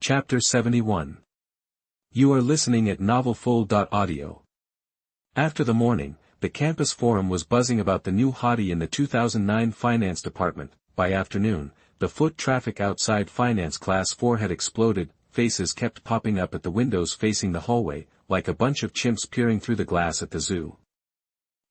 Chapter 71. You are listening at Mtlnovel Aud. After the morning, the campus forum was buzzing about the new hottie in the 2009 finance department. By afternoon, the foot traffic outside finance class 4 had exploded. Faces kept popping up at the windows facing the hallway, like a bunch of chimps peering through the glass at the zoo.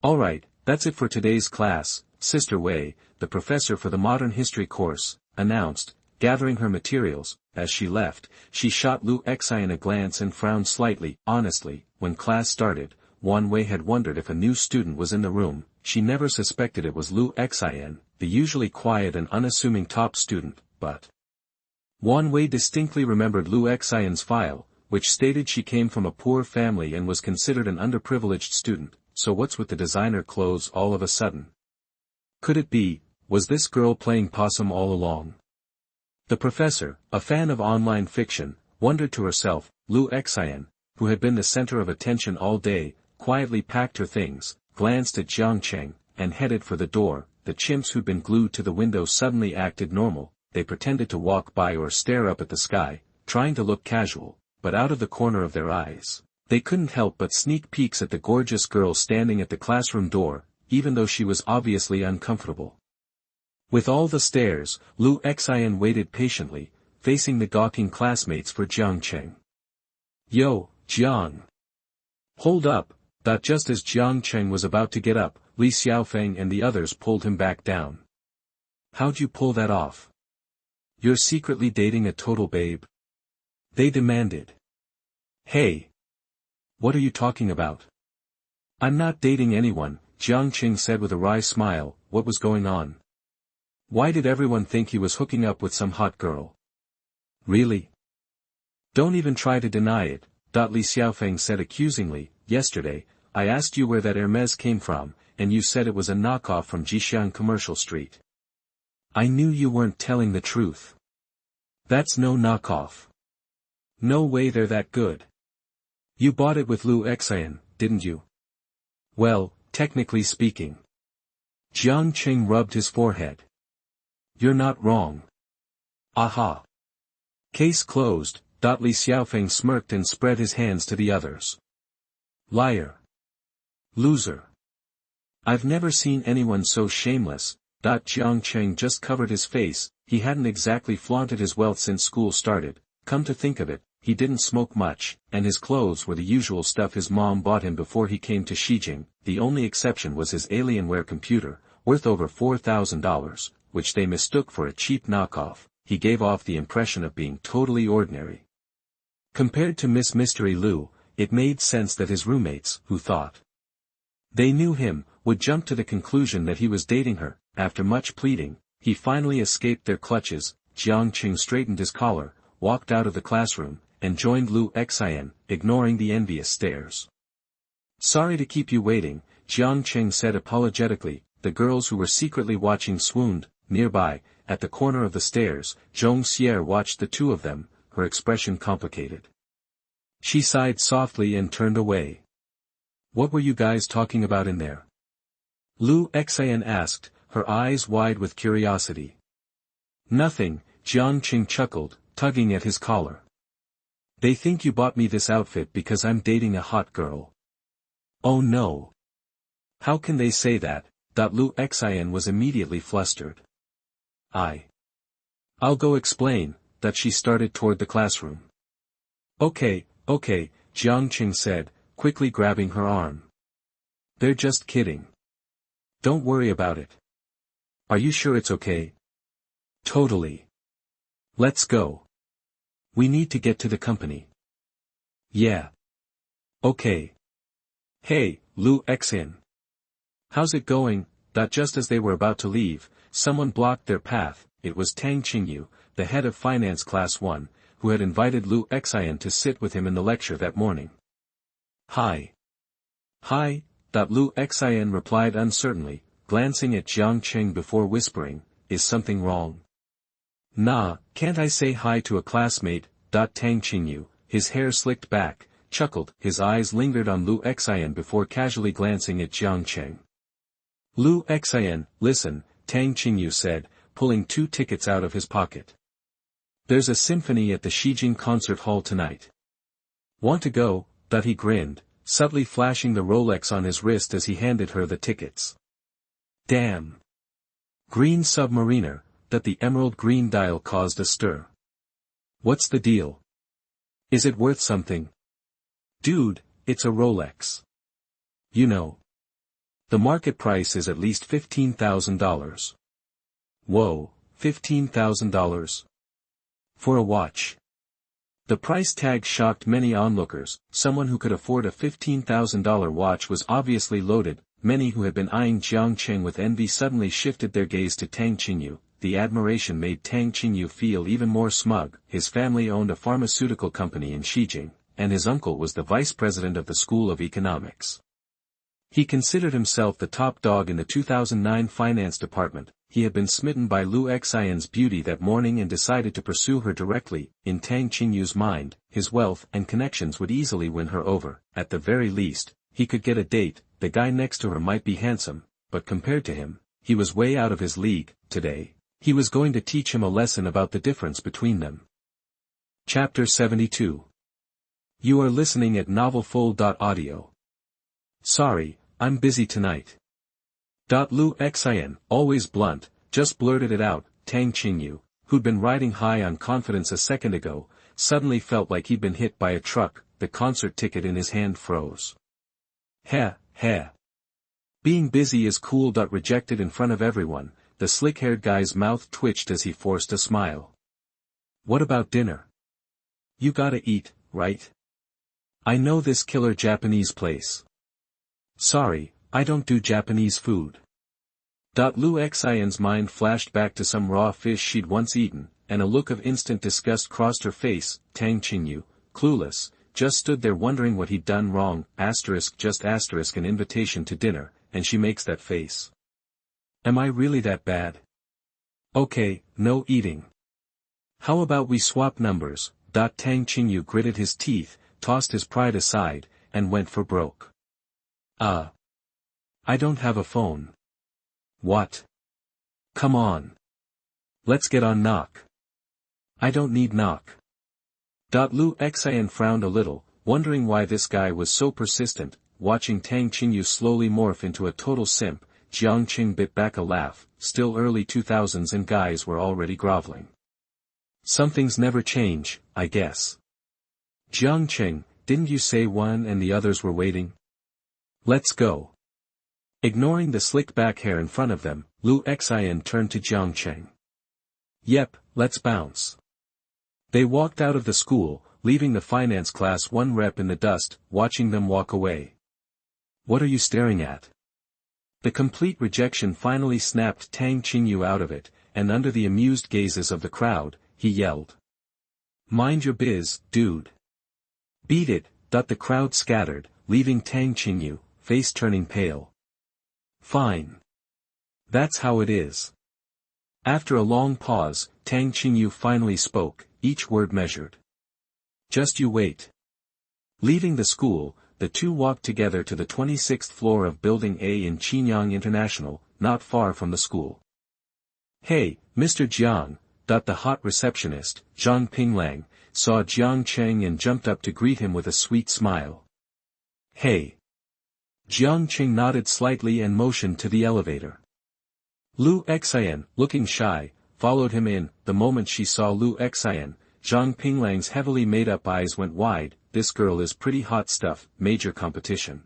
Alright, that's it for today's class, Sister Wei, the professor for the modern history course, announced, gathering her materials. As she left, she shot Lu Xian a glance and frowned slightly. Honestly, when class started, Wan Wei had wondered if a new student was in the room. She never suspected it was Lu Xian, the usually quiet and unassuming top student, but Wan Wei distinctly remembered Lu Xian's file, which stated she came from a poor family and was considered an underprivileged student. So what's with the designer clothes all of a sudden? Could it be, was this girl playing possum all along? The professor, a fan of online fiction, wondered to herself. Lu Xian, who had been the center of attention all day, quietly packed her things, glanced at Jiang Cheng, and headed for the door. The chimps who'd been glued to the window suddenly acted normal. They pretended to walk by or stare up at the sky, trying to look casual, but out of the corner of their eyes, they couldn't help but sneak peeks at the gorgeous girl standing at the classroom door, even though she was obviously uncomfortable. With all the stares, Lu Xian waited patiently, facing the gawking classmates for Jiang Cheng. Yo, Jiang! Hold up! Just as Jiang Cheng was about to get up, Li Xiaofeng and the others pulled him back down. How'd you pull that off? You're secretly dating a total babe? They demanded. Hey! What are you talking about? I'm not dating anyone, Jiang Cheng said with a wry smile. What was going on? Why did everyone think he was hooking up with some hot girl? Really? Don't even try to deny it, Li Xiaofeng said accusingly. Yesterday, I asked you where that Hermes came from, and you said it was a knockoff from Jixiang Commercial Street. I knew you weren't telling the truth. That's no knockoff. No way they're that good. You bought it with Lu Xian, didn't you? Well, technically speaking. Jiang Cheng rubbed his forehead. You're not wrong. Aha. Case closed. Li Xiaofeng smirked and spread his hands to the others. Liar. Loser. I've never seen anyone so shameless. Jiang Cheng just covered his face. He hadn't exactly flaunted his wealth since school started. Come to think of it, he didn't smoke much, and his clothes were the usual stuff his mom bought him before he came to Xijing. The only exception was his Alienware computer, worth over $4,000, which they mistook for a cheap knockoff. He gave off the impression of being totally ordinary. Compared to Miss Mystery Lu, it made sense that his roommates, who thought they knew him, would jump to the conclusion that he was dating her. After much pleading, he finally escaped their clutches. Jiang Cheng straightened his collar, walked out of the classroom, and joined Lu Xian, ignoring the envious stares. Sorry to keep you waiting, Jiang Cheng said apologetically. The girls who were secretly watching swooned. Nearby, at the corner of the stairs, Zhong Xier watched the two of them, her expression complicated. She sighed softly and turned away. What were you guys talking about in there? Lu Xian asked, her eyes wide with curiosity. Nothing, Jiang Cheng chuckled, tugging at his collar. They think you bought me this outfit because I'm dating a hot girl. Oh no. How can they say that? Lu Xian was immediately flustered. I'll go explain. She started toward the classroom. Okay, Jiang Cheng said, quickly grabbing her arm. They're just kidding. Don't worry about it. Are you sure it's okay? Totally. Let's go. We need to get to the company. Yeah. Okay. Hey, Lu Xian. How's it going? Just as they were about to leave, someone blocked their path. It was Tang Qingyu, the head of finance class 1, who had invited Lu Xian to sit with him in the lecture that morning. Hi. Hi, Lu Xian replied uncertainly, glancing at Jiang Cheng before whispering, is something wrong? Nah, can't I say hi to a classmate? Tang Qingyu, his hair slicked back, chuckled. His eyes lingered on Lu Xian before casually glancing at Jiang Cheng. Lu Xian, listen, Tang Qingyu said, pulling 2 tickets out of his pocket. There's a symphony at the Shijing Concert Hall tonight. Want to go? He grinned, subtly flashing the Rolex on his wrist as he handed her the tickets. Damn. Green Submariner, the emerald green dial caused a stir. What's the deal? Is it worth something? Dude, it's a Rolex. You know. The market price is at least $15,000. Whoa, $15,000? For a watch. The price tag shocked many onlookers. Someone who could afford a $15,000 watch was obviously loaded. Many who had been eyeing Jiang Cheng with envy suddenly shifted their gaze to Tang Qingyu. The admiration made Tang Qingyu feel even more smug. His family owned a pharmaceutical company in Shijing, and his uncle was the vice president of the School of Economics. He considered himself the top dog in the 2009 finance department. He had been smitten by Lu Xian's beauty that morning and decided to pursue her directly. In Tang Qingyu's mind, his wealth and connections would easily win her over. At the very least, he could get a date. The guy next to her might be handsome, but compared to him, he was way out of his league. Today, he was going to teach him a lesson about the difference between them. Chapter 72. You are listening at novelfull.audio. Sorry, I'm busy tonight. Lu Xian, always blunt, just blurted it out. Tang Qingyu, who'd been riding high on confidence a second ago, suddenly felt like he'd been hit by a truck. The concert ticket in his hand froze. Heh. Being busy is cool. Rejected in front of everyone. The slick-haired guy's mouth twitched as he forced a smile. What about dinner? You gotta eat, right? I know this killer Japanese place. Sorry, I don't do Japanese food. Lu Xian's mind flashed back to some raw fish she'd once eaten, and a look of instant disgust crossed her face. Tang Qingyu, clueless, just stood there wondering what he'd done wrong. Just an invitation to dinner, and she makes that face. Am I really that bad? Okay, no eating. How about we swap numbers? Tang Qingyu gritted his teeth, tossed his pride aside, and went for broke. I don't have a phone. What? Come on. Let's get on knock. I don't need knock. Lu Xian frowned a little, wondering why this guy was so persistent. Watching Tang Qingyu slowly morph into a total simp, Jiang Cheng bit back a laugh. Still early 2000s and guys were already groveling. Some things never change, I guess. Jiang Cheng, didn't you say one and the others were waiting? Let's go. Ignoring the slick back hair in front of them, Lu Xian turned to Jiang Cheng. Yep, let's bounce. They walked out of the school, leaving the finance class 1 rep in the dust. Watching them walk away. What are you staring at? The complete rejection finally snapped Tang Qingyu out of it, and under the amused gazes of the crowd, he yelled. Mind your biz, dude. Beat it. The crowd scattered, leaving Tang Qingyu, face turning pale. Fine. That's how it is. After a long pause, Tang Qingyu finally spoke, each word measured. Just you wait. Leaving the school, the two walked together to the 26th floor of Building A in Qinyang International, not far from the school. Hey, Mr. Jiang, the hot receptionist, Zhang Pinglang, saw Jiang Cheng and jumped up to greet him with a sweet smile. Hey. Jiang Cheng nodded slightly and motioned to the elevator. Lu Xian, looking shy, followed him in. The moment she saw Lu Xian, Zhang Pinglang's heavily made-up eyes went wide. This girl is pretty hot stuff. Major competition.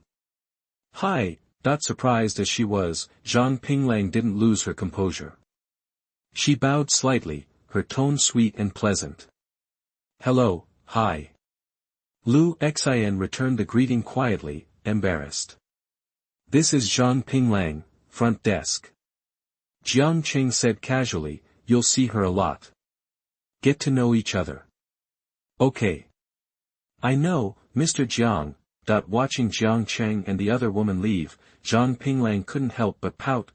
Hi. Surprised as she was, Zhang Pinglang didn't lose her composure. She bowed slightly, her tone sweet and pleasant. Hello, hi. Lu Xian returned the greeting quietly, embarrassed. This is Zhang Pinglang, front desk. Jiang Cheng said casually, you'll see her a lot. Get to know each other. Okay. I know, Mr. Jiang. Watching Jiang Cheng and the other woman leave, Zhang Pinglang couldn't help but pout.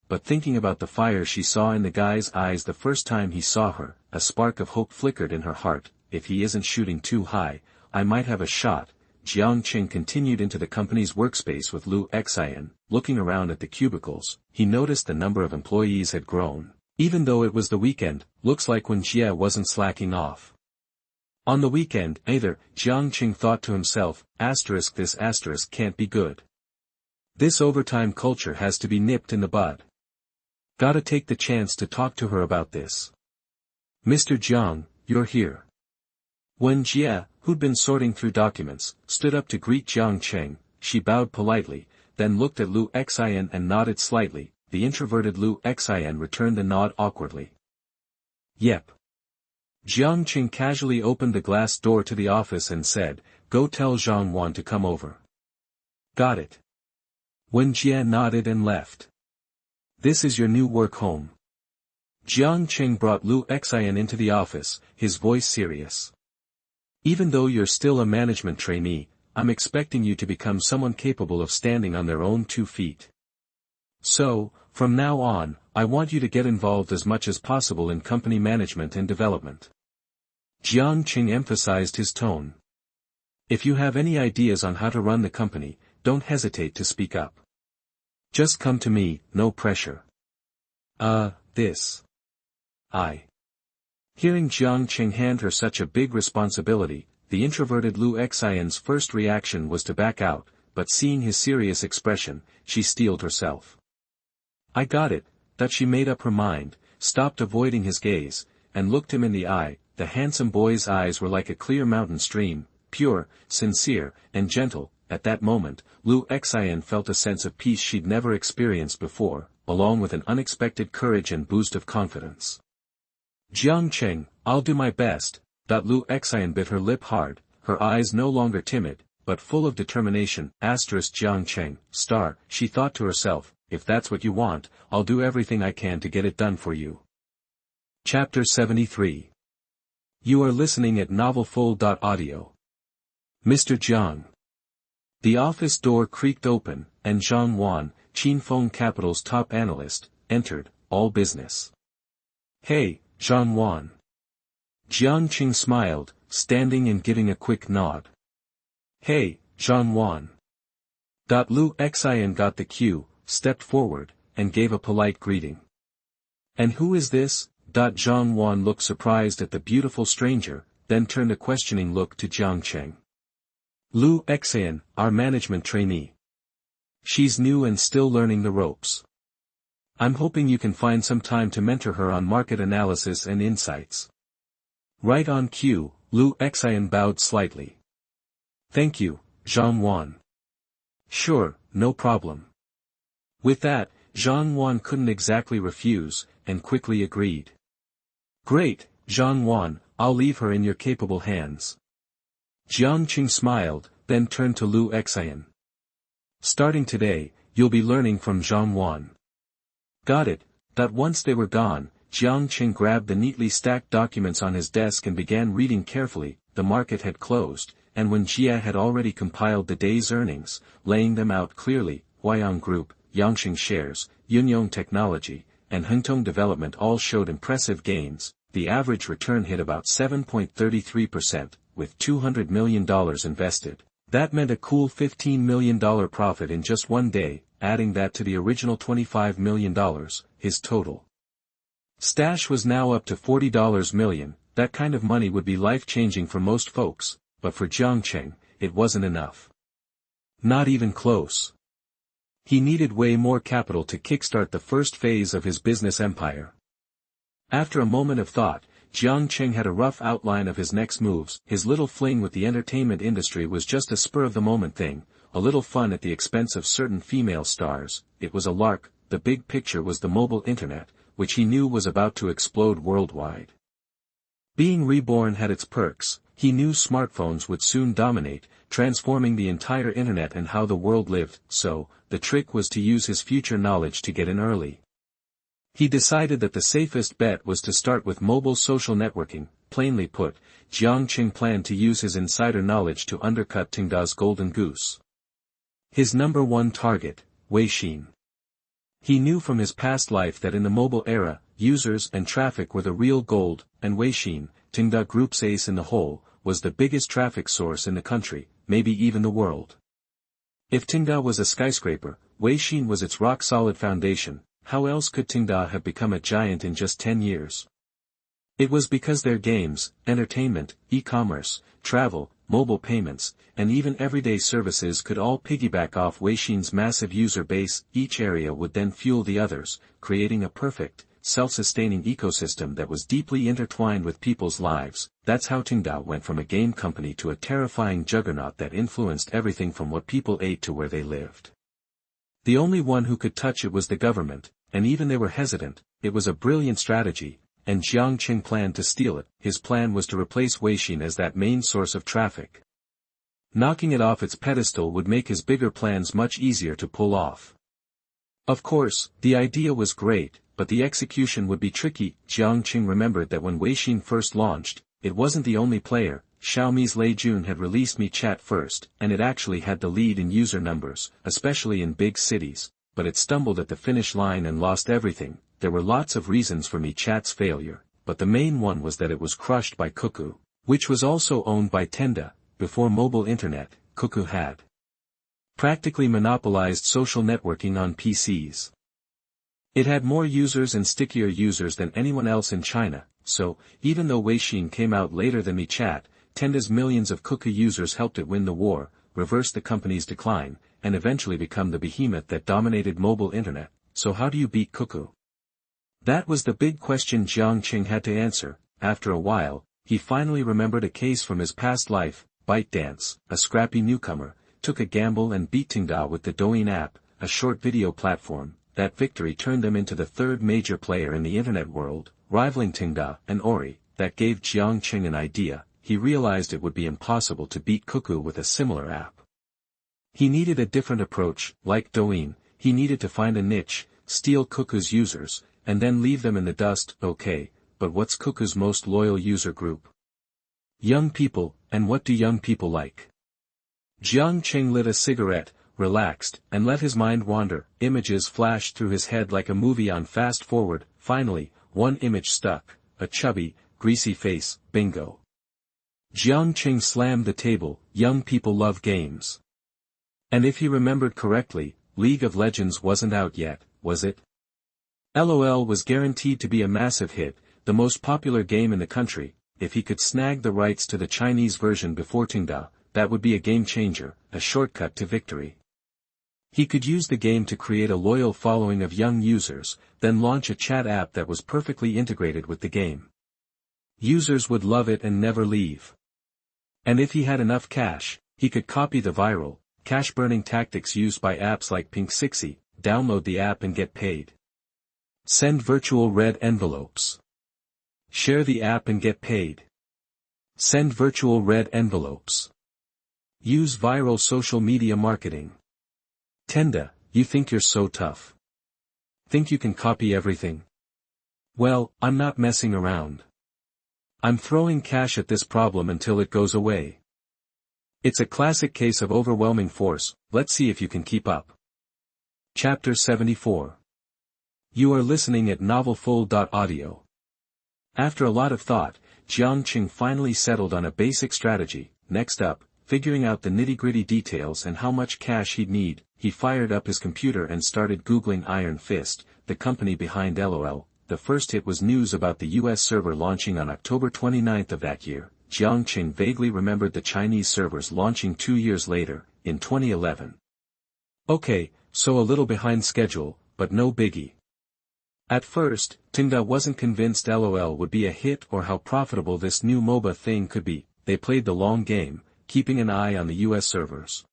But thinking about the fire she saw in the guy's eyes the first time he saw her, a spark of hope flickered in her heart. If he isn't shooting too high, I might have a shot. Jiang Cheng continued into the company's workspace with Lu Xian. Looking around at the cubicles, he noticed the number of employees had grown. Even though it was the weekend, looks like when Jie wasn't slacking off. On the weekend, either, Jiang Cheng thought to himself, this can't be good. This overtime culture has to be nipped in the bud. Gotta take the chance to talk to her about this. Mr. Jiang, you're here. When Jie, who'd been sorting through documents, stood up to greet Jiang Cheng, she bowed politely, then looked at Lu Xian and nodded slightly. The introverted Lu Xian returned the nod awkwardly. Yep. Jiang Cheng casually opened the glass door to the office and said, "Go tell Zhang Wan to come over." Got it. When Jie nodded and left. This is your new work home. Jiang Cheng brought Lu Xian into the office, his voice serious. Even though you're still a management trainee, I'm expecting you to become someone capable of standing on their own 2 feet. So, from now on, I want you to get involved as much as possible in company management and development. Jiang Cheng emphasized his tone. If you have any ideas on how to run the company, don't hesitate to speak up. Just come to me, no pressure. Hearing Jiang Cheng hand her such a big responsibility, the introverted Lu Xian's first reaction was to back out, but seeing his serious expression, she steeled herself. I got it, that she made up her mind, stopped avoiding his gaze, and looked him in the eye. The handsome boy's eyes were like a clear mountain stream, pure, sincere, and gentle. At that moment, Lu Xian felt a sense of peace she'd never experienced before, along with an unexpected courage and boost of confidence. Jiang Cheng, I'll do my best. Lu Xian bit her lip hard, her eyes no longer timid, but full of determination. Jiang Cheng, she thought to herself, if that's what you want, I'll do everything I can to get it done for you. Chapter 73. You are listening at undefeated. Mr. Jiang. The office door creaked open, and Zhang Wan, Qinfeng Capital's top analyst, entered, all business. Hey, Zhang Wan. Jiang Cheng smiled, standing and giving a quick nod. Hey, Zhang Wan. Lu Xian got the cue, stepped forward, and gave a polite greeting. And who is this? Zhang Wan looked surprised at the beautiful stranger, then turned a questioning look to Jiang Cheng. Lu Xian, our management trainee. She's new and still learning the ropes. I'm hoping you can find some time to mentor her on market analysis and insights. Right on cue, Lu Xian bowed slightly. Thank you, Zhang Wan. Sure, no problem. With that, Zhang Wan couldn't exactly refuse, and quickly agreed. Great, Zhang Wan, I'll leave her in your capable hands. Jiang Cheng smiled, then turned to Lu Xian. Starting today, you'll be learning from Zhang Wan. Got it. Once they were gone, Jiang Cheng grabbed the neatly stacked documents on his desk and began reading carefully. The market had closed, and when Jie had already compiled the day's earnings, laying them out clearly, Huayang Group, Yangsheng Shares, Yunyong Technology, and Hengtong Development all showed impressive gains. The average return hit about 7.33%, with $200 million invested. That meant a cool $15 million profit in just one day, adding that to the original $25 million, his total stash was now up to $40 million. That kind of money would be life-changing for most folks, but for Jiang Cheng, it wasn't enough. Not even close. He needed way more capital to kickstart the first phase of his business empire. After a moment of thought, Jiang Cheng had a rough outline of his next moves. His little fling with the entertainment industry was just a spur-of-the-moment thing, a little fun at the expense of certain female stars. It was a lark. The big picture was the mobile internet, which he knew was about to explode worldwide. Being reborn had its perks. He knew smartphones would soon dominate, transforming the entire internet and how the world lived, so, the trick was to use his future knowledge to get in early. He decided that the safest bet was to start with mobile social networking. Plainly put, Jiang Cheng planned to use his insider knowledge to undercut Tingda's golden goose. His number one target, Weixin. He knew from his past life that in the mobile era, users and traffic were the real gold, and Weixin, Tingda Group's ace in the hole, was the biggest traffic source in the country, maybe even the world. If Tingda was a skyscraper, Weixin was its rock-solid foundation. how else could Tingda have become a giant in just 10 years? It was because their games, entertainment, e-commerce, travel, mobile payments, and even everyday services could all piggyback off Weixin's massive user base. Each area would then fuel the others, creating a perfect, self-sustaining ecosystem that was deeply intertwined with people's lives. That's how Tingda went from a game company to a terrifying juggernaut that influenced everything from what people ate to where they lived. The only one who could touch it was the government, and even they were hesitant. It was a brilliant strategy, and Jiang Cheng planned to steal it. His plan was to replace Weixin as that main source of traffic. Knocking it off its pedestal would make his bigger plans much easier to pull off. Of course, the idea was great, but the execution would be tricky. Jiang Cheng remembered that when Weixin first launched, it wasn't the only player. Xiaomi's Lei Jun had released MiChat first, and it actually had the lead in user numbers, especially in big cities, but it stumbled at the finish line and lost everything. There were lots of reasons for MiChat's failure, but the main one was that it was crushed by Kuku, which was also owned by Tenda. Before mobile internet, Kuku had practically monopolized social networking on PCs. It had more users and stickier users than anyone else in China, so, even though Weixin came out later than MiChat, Tenda's millions of Kuku users helped it win the war, reverse the company's decline, and eventually become the behemoth that dominated mobile internet. So how do you beat Kuku? That was the big question Jiang Cheng had to answer. After a while, he finally remembered a case from his past life. ByteDance, a scrappy newcomer, took a gamble and beat Tingda with the Douyin app, a short video platform. That victory turned them into the third major player in the internet world, rivaling Tingda and Ori. That gave Jiang Cheng an idea. He realized it would be impossible to beat Kuku with a similar app. He needed a different approach. Like Douyin, he needed to find a niche, steal Kuku's users, and then leave them in the dust. Okay, but what's Kuku's most loyal user group? Young people. And what do young people like? Jiang Cheng lit a cigarette, relaxed, and let his mind wander. Images flashed through his head like a movie on fast forward. Finally, one image stuck, a chubby, greasy face. Bingo. Jiang Cheng slammed the table. Young people love games. And if he remembered correctly, League of Legends wasn't out yet, was it? LOL was guaranteed to be a massive hit, the most popular game in the country. If he could snag the rights to the Chinese version before Tingda, that would be a game changer, a shortcut to victory. He could use the game to create a loyal following of young users, then launch a chat app that was perfectly integrated with the game. Users would love it and never leave. And if he had enough cash, he could copy the viral, cash-burning tactics used by apps like Pink60, download the app and get paid. Send virtual red envelopes. Share the app and get paid. Send virtual red envelopes. Use viral social media marketing. Tenda, you think you're so tough? Think you can copy everything? Well, I'm not messing around. I'm throwing cash at this problem until it goes away. It's a classic case of overwhelming force. Let's see if you can keep up. Chapter 74. You are listening at undefeated. After a lot of thought, Jiang Cheng finally settled on a basic strategy. Next up, figuring out the nitty-gritty details and how much cash he'd need. He fired up his computer and started Googling Iron Fist, the company behind LOL. The first hit was news about the US server launching on October 29th of that year. Jiang Cheng vaguely remembered the Chinese servers launching 2 years later, in 2011. Okay, so a little behind schedule, but no biggie. At first, Tingda wasn't convinced LOL would be a hit or how profitable this new MOBA thing could be. They played the long game, keeping an eye on the US servers.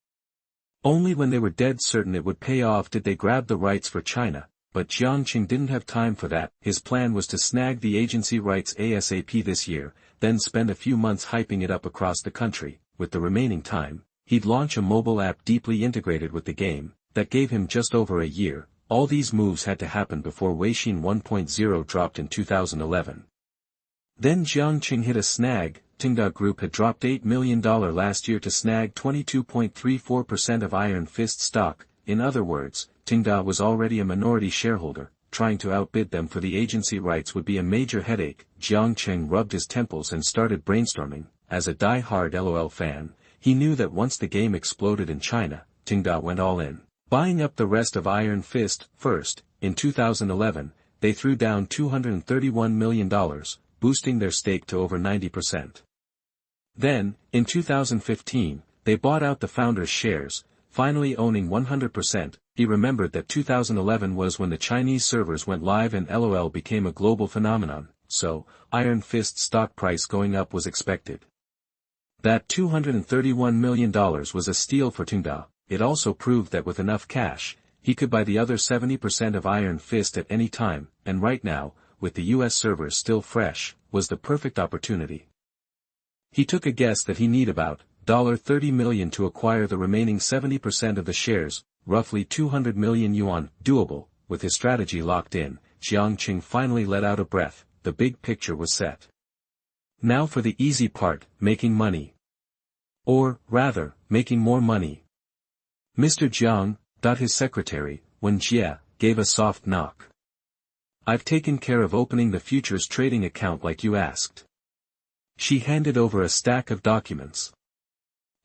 Only when they were dead certain it would pay off did they grab the rights for China, but Jiang Cheng didn't have time for that. His plan was to snag the agency rights ASAP this year, then spend a few months hyping it up across the country. With the remaining time, he'd launch a mobile app deeply integrated with the game. That gave him just over a year. All these moves had to happen before Weixin 1.0 dropped in 2011. Then Jiang Cheng hit a snag. Tingda Group had dropped $8 million last year to snag 22.34% of Iron Fist stock. In other words, Tingda was already a minority shareholder. Trying to outbid them for the agency rights would be a major headache. Jiang Cheng rubbed his temples and started brainstorming. As a die-hard LOL fan, he knew that once the game exploded in China, Tingda went all in, buying up the rest of Iron Fist. First, in 2011, they threw down $231 million, boosting their stake to over 90%. Then, in 2015, they bought out the founder's shares, finally owning 100%. He remembered that 2011 was when the Chinese servers went live and LOL became a global phenomenon, so, Iron Fist stock price going up was expected. That $231 million was a steal for Tungda. It also proved that with enough cash, he could buy the other 70% of Iron Fist at any time, and right now, with the US servers still fresh, was the perfect opportunity. He took a guess that he need about $30 million to acquire the remaining 70% of the shares, roughly 200 million yuan, doable. With his strategy locked in, Jiang Cheng finally let out a breath. The big picture was set. Now for the easy part, making money. Or, rather, making more money. Mr. Jiang, his secretary, Wen Jie, gave a soft knock. I've taken care of opening the futures trading account like you asked. She handed over a stack of documents.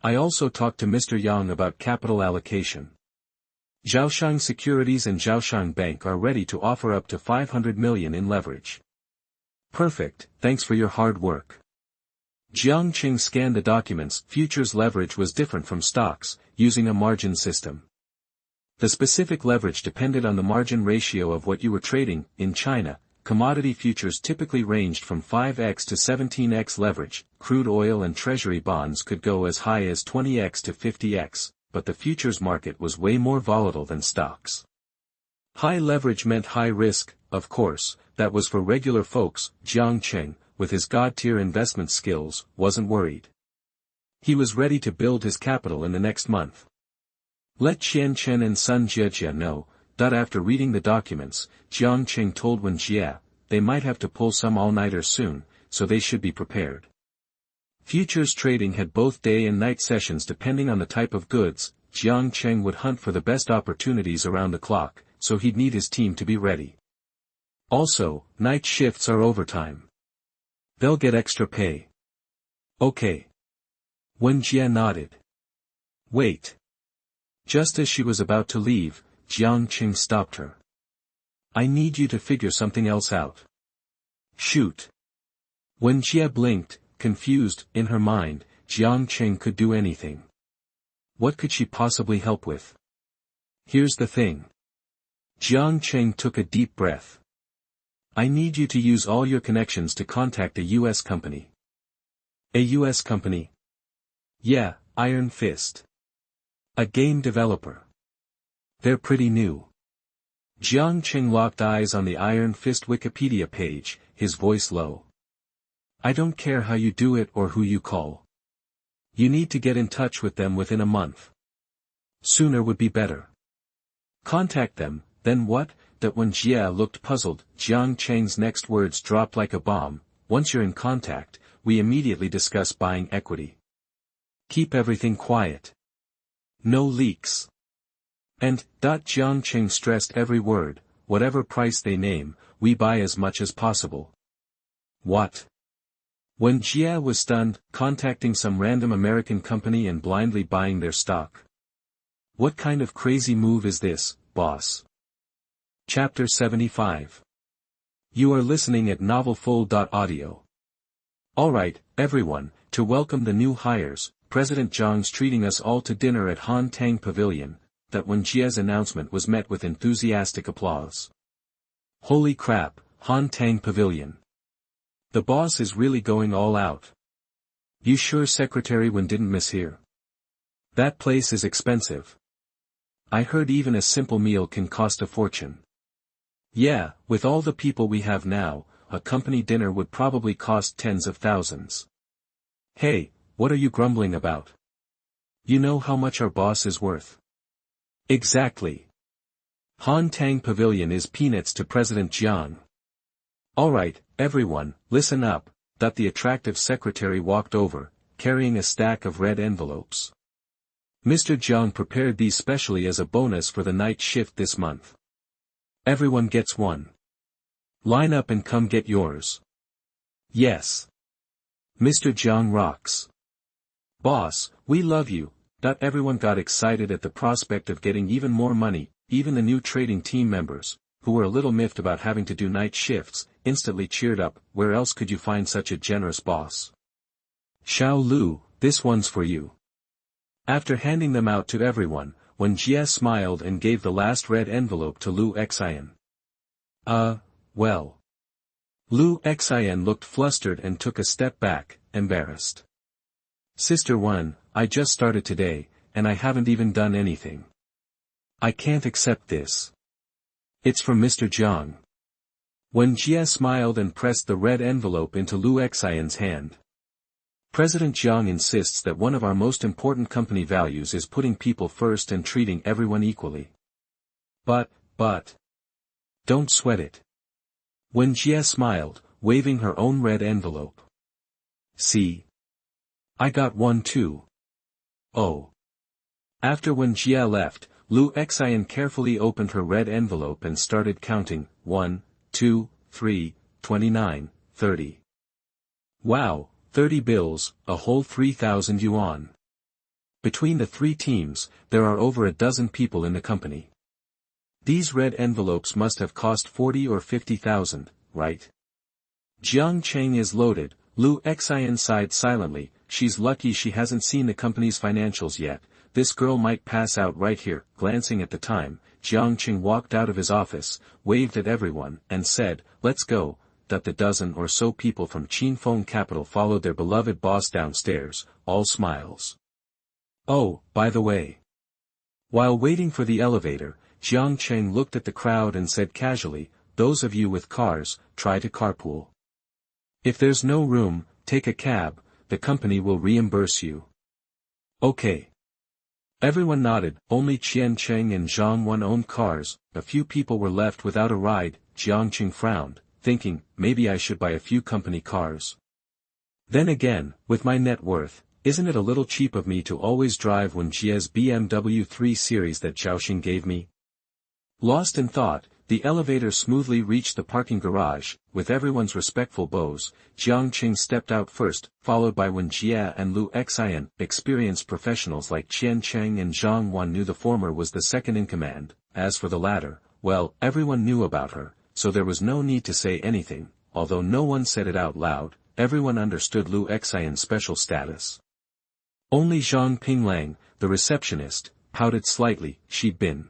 I also talked to Mr. Yang about capital allocation. Zhaoshang Securities and Zhaoshang Bank are ready to offer up to 500 million in leverage. Perfect, thanks for your hard work. Jiang Cheng scanned the documents. Futures leverage was different from stocks, using a margin system. The specific leverage depended on the margin ratio of what you were trading. In China, commodity futures typically ranged from 5x to 17x leverage. Crude oil and treasury bonds could go as high as 20x to 50x, but the futures market was way more volatile than stocks. High leverage meant high risk, of course. That was for regular folks. Jiang Cheng, with his god-tier investment skills, wasn't worried. He was ready to build his capital in the next month. Let Jiang Cheng and Sun Jiejie know. After reading the documents, Jiang Cheng told Wen Jie, they might have to pull some all-nighters soon, so they should be prepared. Futures trading had both day and night sessions depending on the type of goods. Jiang Cheng would hunt for the best opportunities around the clock, so he'd need his team to be ready. Also, night shifts are overtime. They'll get extra pay. Okay. Wen Jie nodded. Wait. Just as she was about to leave, Jiang Cheng stopped her. I need you to figure something else out. Shoot. Wen Jie blinked, confused. In her mind, Jiang Cheng could do anything. What could she possibly help with? Here's the thing. Jiang Cheng took a deep breath. I need you to use all your connections to contact a US company. A US company? Yeah, Iron Fist. A game developer. They're pretty new. Jiang Cheng locked eyes on the Iron Fist Wikipedia page, his voice low. I don't care how you do it or who you call. You need to get in touch with them within a month. Sooner would be better. Contact them, then what? That Wen Jie looked puzzled. Jiang Cheng's next words dropped like a bomb. Once you're in contact, we immediately discuss buying equity. Keep everything quiet. No leaks. And, Jiang Cheng stressed every word, whatever price they name, we buy as much as possible. What? Wen Jie was stunned, contacting some random American company and blindly buying their stock. What kind of crazy move is this, boss? Chapter 75. You are listening at undefeated.audio. Alright, everyone, to welcome the new hires, President Zhang's treating us all to dinner at Han Tang Pavilion. That Wen Jie's announcement was met with enthusiastic applause. Holy crap, Han Tang Pavilion. The boss is really going all out. You sure Secretary Wen didn't mishear? That place is expensive. I heard even a simple meal can cost a fortune. Yeah, with all the people we have now, a company dinner would probably cost tens of thousands. Hey, what are you grumbling about? You know how much our boss is worth. Exactly. Han Tang Pavilion is peanuts to President Jiang. Alright, everyone, listen up. The attractive secretary walked over, carrying a stack of red envelopes. Mr. Jiang prepared these specially as a bonus for the night shift this month. Everyone gets one. Line up and come get yours. Yes. Mr. Jiang rocks. Boss, we love you. Everyone got excited at the prospect of getting even more money, even the new trading team members. who were a little miffed about having to do night shifts, instantly cheered up. Where else could you find such a generous boss? Xiao Lu, this one's for you. After handing them out to everyone, Wen Jie smiled and gave the last red envelope to Lu Xian. Well. Lu Xian looked flustered and took a step back, embarrassed. Sister Wen, I just started today, and I haven't even done anything. I can't accept this. It's from Mr. Jiang. Wen Jie smiled and pressed the red envelope into Lu Xian's hand. President Jiang insists that one of our most important company values is putting people first and treating everyone equally. But. Don't sweat it. Wen Jie smiled, waving her own red envelope. See? I got one too. Oh. After Wen Jie left, Lu Xian carefully opened her red envelope and started counting, 1, 2, 3, 29, 30. Wow, 30 bills, a whole 3,000 yuan. Between the three teams, there are over a dozen people in the company. These red envelopes must have cost 40 or 50,000, right? Jiang Cheng is loaded. Lu Xian sighed silently. She's lucky she hasn't seen the company's financials yet. This girl might pass out right here. Glancing at the time, Jiang Cheng walked out of his office, waved at everyone, and said, let's go. The dozen or so people from Qinfeng Capital followed their beloved boss downstairs, all smiles. Oh, by the way. While waiting for the elevator, Jiang Cheng looked at the crowd and said casually, those of you with cars, try to carpool. If there's no room, take a cab, the company will reimburse you. Okay. Everyone nodded. Only Jiang Cheng and Zhang Wen owned cars. A few people were left without a ride. Jiang Cheng frowned, thinking, maybe I should buy a few company cars. Then again, with my net worth, isn't it a little cheap of me to always drive Wen Jie's BMW 3 Series that Zhaoxing gave me? Lost in thought, the elevator smoothly reached the parking garage. With everyone's respectful bows, Jiang Cheng stepped out first, followed by Wen Jie and Lu Xian. Experienced professionals like Jiang Cheng and Zhang Wan knew the former was the second in command. As for the latter, well, everyone knew about her, so there was no need to say anything. Although no one said it out loud, everyone understood Lu Xian's special status. Only Zhang Pinglang, the receptionist, pouted slightly. She'd been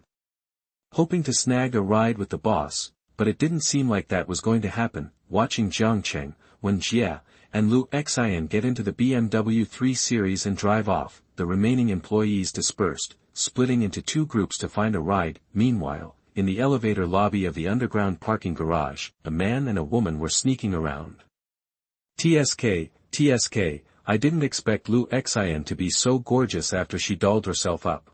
hoping to snag a ride with the boss, but it didn't seem like that was going to happen. Watching Jiang Cheng, Wen Jie, and Lu Xian get into the BMW 3 Series and drive off, the remaining employees dispersed, splitting into two groups to find a ride. Meanwhile, in the elevator lobby of the underground parking garage, a man and a woman were sneaking around. TSK, I didn't expect Lu Xian to be so gorgeous after she dolled herself up.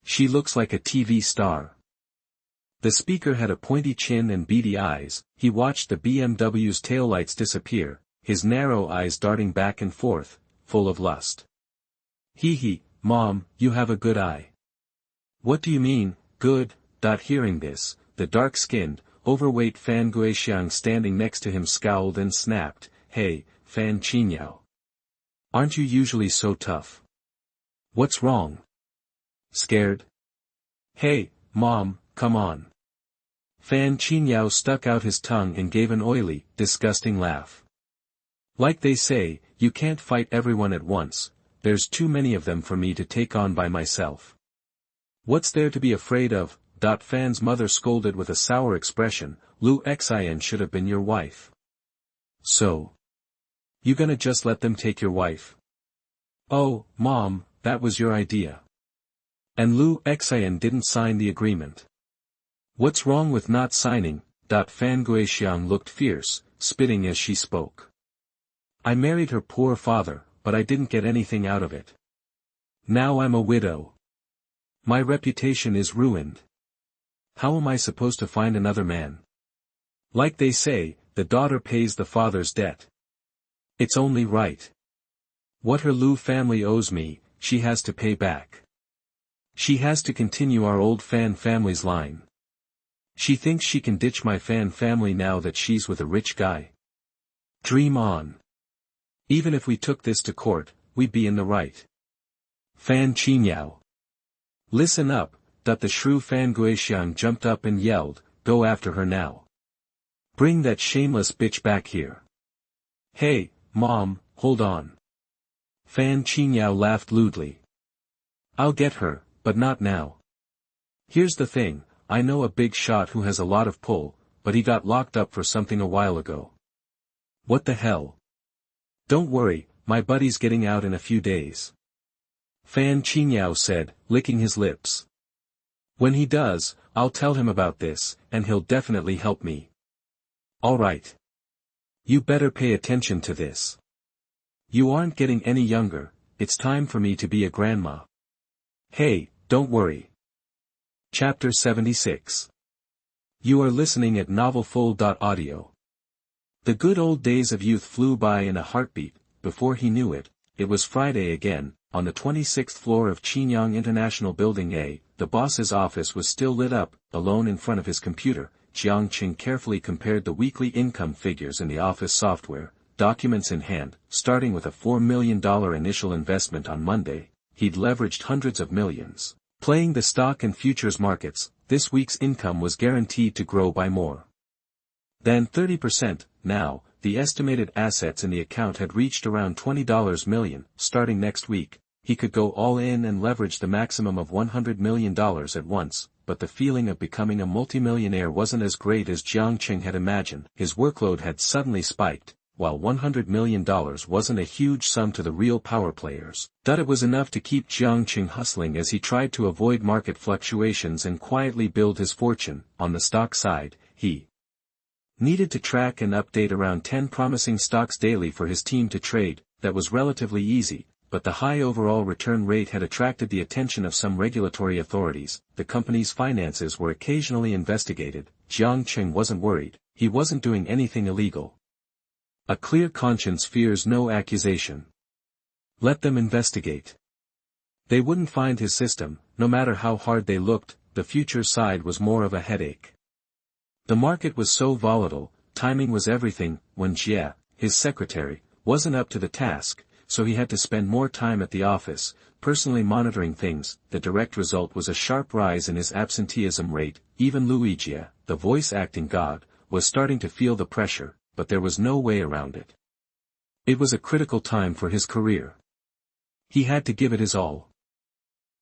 She looks like a TV star. The speaker had a pointy chin and beady eyes. He watched the BMW's taillights disappear, his narrow eyes darting back and forth, full of lust. Hee, Mom, you have a good eye. What do you mean, good? Hearing this, the dark-skinned, overweight Fan Guixiang standing next to him scowled and snapped, Hey, Fan Qinyao. Aren't you usually so tough? What's wrong? Scared? Hey, Mom, come on. Fan Qinyao stuck out his tongue and gave an oily, disgusting laugh. Like they say, you can't fight everyone at once. There's too many of them for me to take on by myself. What's there to be afraid of? Fan's mother scolded with a sour expression. Lu Xian should have been your wife. So? You gonna just let them take your wife? Oh, Mom, that was your idea. And Lu Xian didn't sign the agreement. What's wrong with not signing? Fan Guixiang looked fierce, spitting as she spoke. I married her poor father, but I didn't get anything out of it. Now I'm a widow. My reputation is ruined. How am I supposed to find another man? Like they say, the daughter pays the father's debt. It's only right. What her Lu family owes me, she has to pay back. She has to continue our old Fan family's line. She thinks she can ditch my Fan family now that she's with a rich guy. Dream on. Even if we took this to court, we'd be in the right. Fan Qinyao. Listen up. The shrew Fan Guixiang jumped up and yelled, go after her now. Bring that shameless bitch back here. Hey, Mom, hold on. Fan Qingyao laughed lewdly. I'll get her, but not now. Here's the thing, I know a big shot who has a lot of pull, but he got locked up for something a while ago. What the hell? Don't worry, my buddy's getting out in a few days. Fan Qingyao said, licking his lips. When he does, I'll tell him about this, and he'll definitely help me. Alright. You better pay attention to this. You aren't getting any younger, it's time for me to be a grandma. Hey, don't worry. Chapter 76. You are listening at undefeated. The good old days of youth flew by in a heartbeat. Before he knew it, it was Friday again. On the 26th floor of Qinyang International Building A, the boss's office was still lit up. Alone in front of his computer, Jiang Cheng carefully compared the weekly income figures in the office software, documents in hand. Starting with a $4 million initial investment on Monday, he'd leveraged hundreds of millions. Playing the stock and futures markets, this week's income was guaranteed to grow by more than 30%. Now, the estimated assets in the account had reached around $20 million. Starting next week, he could go all in and leverage the maximum of $100 million at once, but the feeling of becoming a multimillionaire wasn't as great as Jiang Cheng had imagined. His workload had suddenly spiked. While $100 million wasn't a huge sum to the real power players, it was enough to keep Jiang Cheng hustling as he tried to avoid market fluctuations and quietly build his fortune. On the stock side, he needed to track and update around 10 promising stocks daily for his team to trade. That was relatively easy, but the high overall return rate had attracted the attention of some regulatory authorities. The company's finances were occasionally investigated. Jiang Cheng wasn't worried, he wasn't doing anything illegal. A clear conscience fears no accusation. Let them investigate. They wouldn't find his system, no matter how hard they looked. The future side was more of a headache. The market was so volatile, timing was everything. When Jie, his secretary, wasn't up to the task, so he had to spend more time at the office, personally monitoring things. The direct result was a sharp rise in his absenteeism rate. Even Luigi, the voice-acting god, was starting to feel the pressure. But there was no way around it. It was a critical time for his career. He had to give it his all.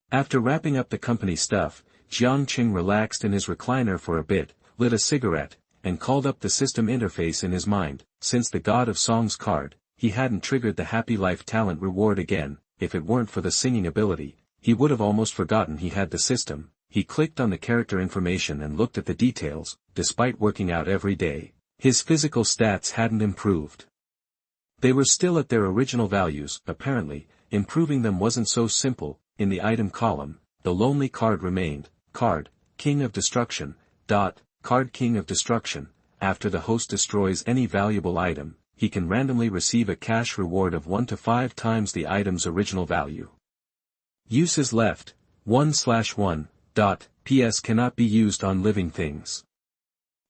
After wrapping up the company stuff, Jiang Cheng relaxed in his recliner for a bit, lit a cigarette, and called up the system interface in his mind. Since the God of Songs card, he hadn't triggered the Happy Life talent reward again. If it weren't for the singing ability, he would have almost forgotten he had the system. He clicked on the character information and looked at the details. Despite working out every day, his physical stats hadn't improved. They were still at their original values. Apparently, improving them wasn't so simple. In the item column, the lonely card remained. Card, King of Destruction. Card King of Destruction. After the host destroys any valuable item, he can randomly receive a cash reward of 1 to 5 times the item's original value. Uses left, 1/1. PS cannot be used on living things.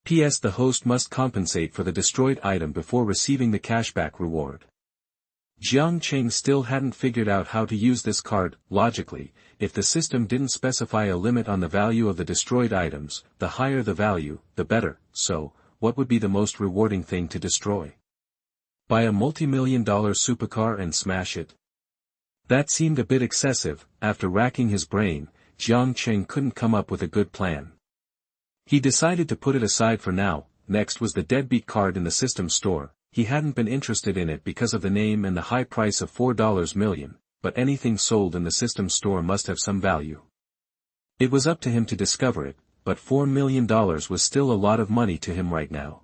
PS the host must compensate for the destroyed item before receiving the cashback reward. Jiang Cheng still hadn't figured out how to use this card. Logically, if the system didn't specify a limit on the value of the destroyed items, the higher the value, the better. So, what would be the most rewarding thing to destroy? Buy a multi-million-dollar supercar and smash it? That seemed a bit excessive. After racking his brain, Jiang Cheng couldn't come up with a good plan. He decided to put it aside for now. Next was the deadbeat card in the system store. He hadn't been interested in it because of the name and the high price of $4 million, but anything sold in the system store must have some value. It was up to him to discover it, but $4 million was still a lot of money to him right now.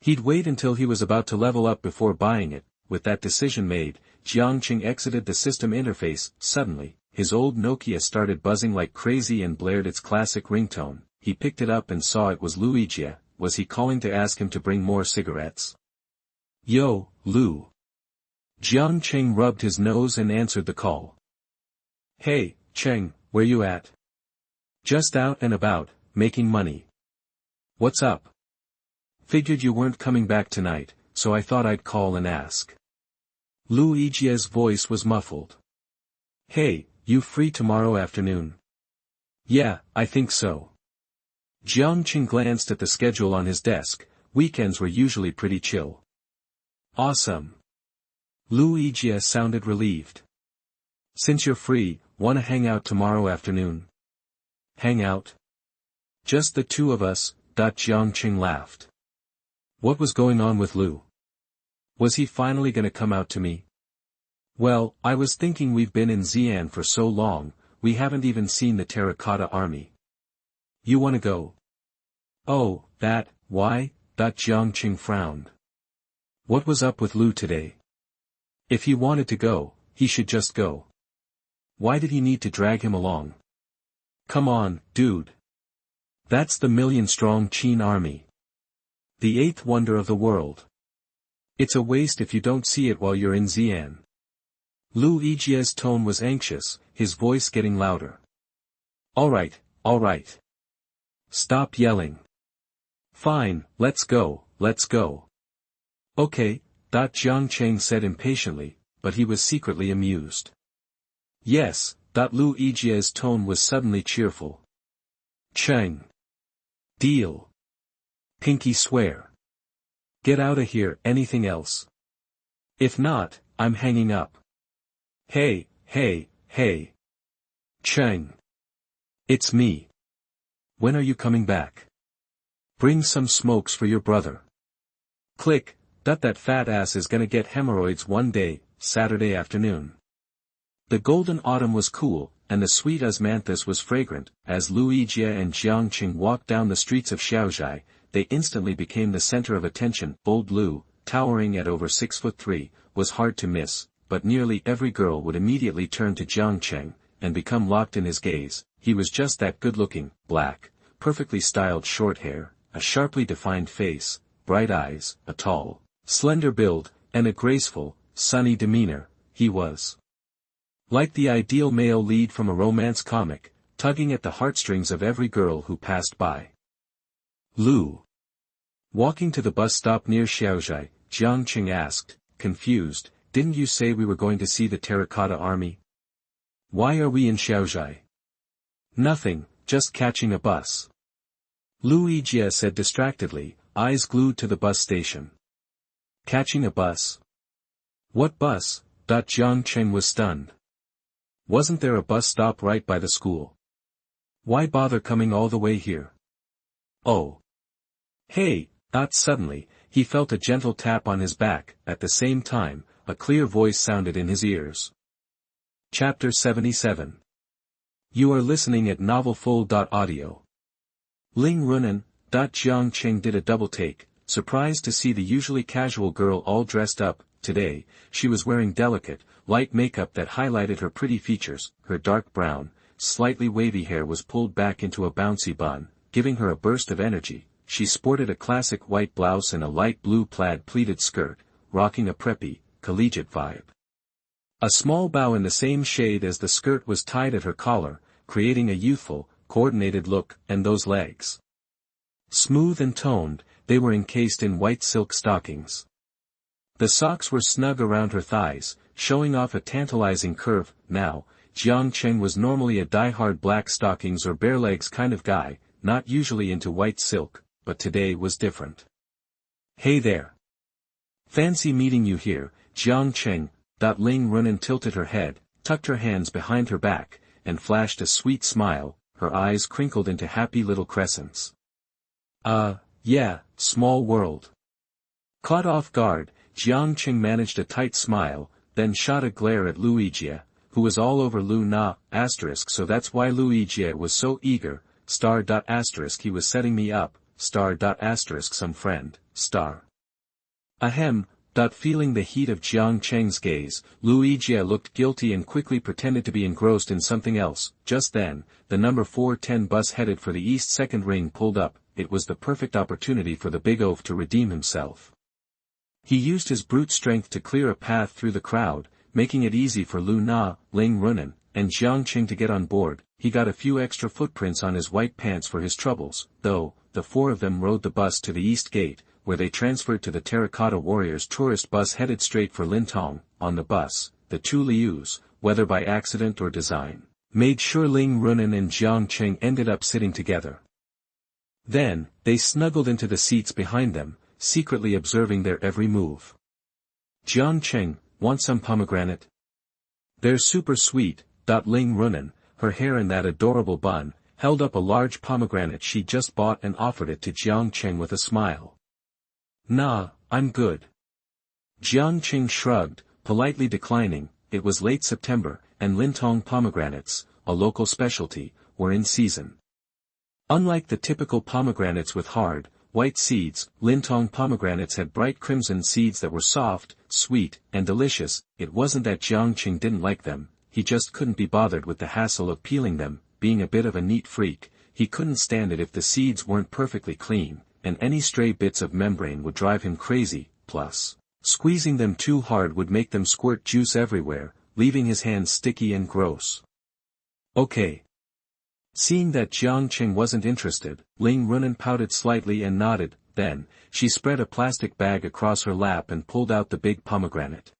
He'd wait until he was about to level up before buying it. With that decision made, Jiang Cheng exited the system interface. Suddenly, his old Nokia started buzzing like crazy and blared its classic ringtone. He picked it up and saw it was Luigi. Was he calling to ask him to bring more cigarettes? Yo, Lou. Jiang Cheng rubbed his nose and answered the call. Hey, Cheng, where you at? Just out and about, making money. What's up? Figured you weren't coming back tonight, so I thought I'd call and ask. Luigi's voice was muffled. Hey, you free tomorrow afternoon? Yeah, I think so. Jiang Cheng glanced at the schedule on his desk. Weekends were usually pretty chill. Awesome. Lu Yijie sounded relieved. Since you're free, wanna hang out tomorrow afternoon? Hang out? Just the two of us, Jiang Cheng laughed. What was going on with Lu? Was he finally gonna come out to me? Well, I was thinking we've been in Xi'an for so long, we haven't even seen the Terracotta Army. You wanna go? Oh, that, why? Jiang Cheng frowned. What was up with Lu today? If he wanted to go, he should just go. Why did he need to drag him along? Come on, dude. That's the million-strong Qin army. The eighth wonder of the world. It's a waste if you don't see it while you're in Xi'an. Lu Yijie's tone was anxious, his voice getting louder. Alright, alright. Stop yelling. Fine, let's go, let's go. Okay, Jiang Cheng said impatiently, but he was secretly amused. Yes, Lu Yijie's tone was suddenly cheerful. Cheng. Deal. Pinky swear. Get out of here, anything else? If not, I'm hanging up. Hey, hey, hey. Cheng. It's me. When are you coming back? Bring some smokes for your brother. Click, that fat ass is gonna get hemorrhoids one day, Saturday afternoon. The golden autumn was cool, and the sweet osmanthus was fragrant. As Lu Yijie and Jiang Cheng walked down the streets of Xiaozhai, they instantly became the center of attention. Old Lu, towering at over 6'3", was hard to miss, but nearly every girl would immediately turn to Jiang Cheng, and become locked in his gaze. He was just that good-looking, black, perfectly styled short hair, a sharply defined face, bright eyes, a tall, slender build, and a graceful, sunny demeanor. He was like the ideal male lead from a romance comic, tugging at the heartstrings of every girl who passed by. Lu. Walking to the bus stop near Xiaozhai, Jiang Cheng asked, confused, didn't you say we were going to see the Terracotta Army? Why are we in Xiaozhai? Nothing, just catching a bus. Lu Yijie said distractedly, eyes glued to the bus station. Catching a bus? What bus? Jiang Cheng was stunned. Wasn't there a bus stop right by the school? Why bother coming all the way here? Oh. Hey, suddenly, he felt a gentle tap on his back. At the same time, a clear voice sounded in his ears. Chapter 77. You are listening at novelfull.audio. Ling Runan. Jiang Cheng did a double take, surprised to see the usually casual girl all dressed up. Today, she was wearing delicate, light makeup that highlighted her pretty features. Her dark brown, slightly wavy hair was pulled back into a bouncy bun, giving her a burst of energy. She sported a classic white blouse and a light blue plaid pleated skirt, rocking a preppy, collegiate vibe. A small bow in the same shade as the skirt was tied at her collar, creating a youthful, coordinated look. And those legs. Smooth and toned, they were encased in white silk stockings. The socks were snug around her thighs, showing off a tantalizing curve. Now, Jiang Cheng was normally a die-hard black stockings or bare legs kind of guy, not usually into white silk, but today was different. Hey there. Fancy meeting you here, Jiang Cheng. Ling Runan tilted her head, tucked her hands behind her back, and flashed a sweet smile, her eyes crinkled into happy little crescents. Yeah, small world. Caught off guard, Jiang Cheng managed a tight smile, then shot a glare at Lu Yijie, who was all over Lu Na, so that's why Lu Yijie was so eager, **** he was setting me up, **** some friend, ***. Ahem. Feeling the heat of Jiang Cheng's gaze, Lu Yijie looked guilty and quickly pretended to be engrossed in something else. Just then, the number 410 bus headed for the East Second Ring pulled up. It was the perfect opportunity for the big oaf to redeem himself. He used his brute strength to clear a path through the crowd, making it easy for Lu Na, Ling Runan, and Jiang Cheng to get on board. He got a few extra footprints on his white pants for his troubles, though. The four of them rode the bus to the East Gate, where they transferred to the Terracotta Warriors tourist bus headed straight for Lintong. On the bus, the two Lius, whether by accident or design, made sure Ling Runan and Jiang Cheng ended up sitting together. Then, they snuggled into the seats behind them, secretly observing their every move. Jiang Cheng, want some pomegranate? They're super sweet. Ling Runan, her hair in that adorable bun, held up a large pomegranate she just bought and offered it to Jiang Cheng with a smile. Nah, I'm good. Jiang Cheng shrugged, politely declining. It was late September, and Lintong pomegranates, a local specialty, were in season. Unlike the typical pomegranates with hard, white seeds, Lintong pomegranates had bright crimson seeds that were soft, sweet, and delicious. It wasn't that Jiang Cheng didn't like them, he just couldn't be bothered with the hassle of peeling them. Being a bit of a neat freak, he couldn't stand it if the seeds weren't perfectly clean, and any stray bits of membrane would drive him crazy. Plus, squeezing them too hard would make them squirt juice everywhere, leaving his hands sticky and gross. Okay. Seeing that Jiang Cheng wasn't interested, Ling Runan pouted slightly and nodded. Then, she spread a plastic bag across her lap and pulled out the big pomegranate.